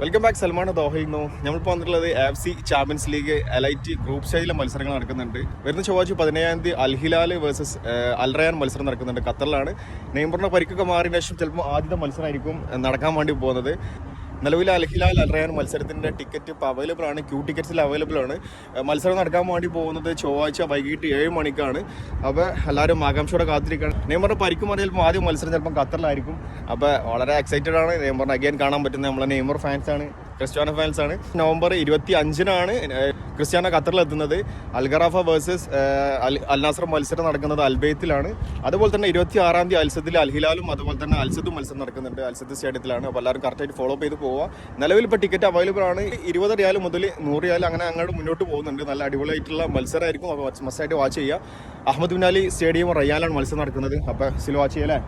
Welcome back. Salman ദോഹയിൽ നിന്നു നമ്മളിപ്പോൾ വന്നിട്ടുള്ളത് AFC Champions League elite group സ്റ്റേജിലെ മത്സരങ്ങൾ നടക്കുന്നുണ്ട്. വരുന്ന ചൊവ്വാഴ്ച 17-ാം തീയതി Al Hilal versus Al Rayyan മത്സരം നടക്കുന്നുണ്ട്. ഖത്തറിലാണ്. നെയ്മറിന്റെ പരിക്കൊക്കെ മാറിയതിനു ശേഷം ചിലപ്പോൾ ആദ്യത്തെ മത്സരമായിരിക്കും നടക്കാൻ വേണ്ടി പോകുന്നത്. നിലവിലെ അൽ ഹിലാൽ അൽ റയാൻ മത്സരത്തിൻ്റെ ടിക്കറ്റ് ഇപ്പോൾ അവൈലബിൾ ആണ്. ക്യൂ ടിക്കറ്റ്സിൽ അവൈലബിൾ ആണ്. മത്സരം നടക്കാൻ വേണ്ടി പോകുന്നത് ചൊവ്വാഴ്ച വൈകിട്ട് 7 മണിക്കാണ്. അപ്പോൾ എല്ലാവരും ആകാംക്ഷയോടെ കാത്തിരിക്കുകയാണ്. നെയ്മറിന്റെ പരിക്ക് മാറി ചിലപ്പോൾ ആദ്യം മത്സരം ചിലപ്പോൾ ഖത്തറിലായിരിക്കും. അപ്പോൾ വളരെ എക്സൈറ്റഡ് ആണ്. നെയ്മറിനെ അഗൈൻ കാണാൻ പറ്റുന്നത് നമ്മളെ നെയ്മർ ഫാൻസാണ്, ക്രിസ്ത്യാനോ ഫാൻസാണ്. നവംബർ 25-നാണ് ക്രിസ്ത്യാനോ ഖത്തറിലെത്തുന്നത്. അൽഗറാഫ വേഴ്സസ് അൽ നാസർ മത്സരം നടക്കുന്നത് അൽബെയ്ത്തിലാണ്. അതുപോലെ തന്നെ 26-ാം തീയതി അൽസദിൽ അൽ ഹിലാലും അതുപോലെ തന്നെ അൽസദും മത്സരം നടക്കുന്നുണ്ട്. അൽസദ് സ്റ്റേഡിയത്തിലാണ്. അപ്പോൾ എല്ലാവരും കറക്റ്റായിട്ട് ഫോളോ ചെയ്ത് പോവുക. നിലവിൽ ഇപ്പോൾ ടിക്കറ്റ് അവൈലബിൾ ആണ്. 20 റിയാൽ മുതൽ 100 റിയാൽ അങ്ങനെ അങ്ങോട്ട് മുന്നോട്ട് പോകുന്നുണ്ട്. നല്ല അടിപൊളിയായിട്ടുള്ള മത്സരമായിരിക്കും. അപ്പോൾ മസ്റ്റായിട്ട് വാച്ച് ചെയ്യുക. അഹമ്മദ് ബിൻ അലി സ്റ്റേഡിയം റയ്യാനിലാണ് മത്സരം നടക്കുന്നത്. അപ്പോൾ വാച്ച് ചെയ്യാം അല്ലേ.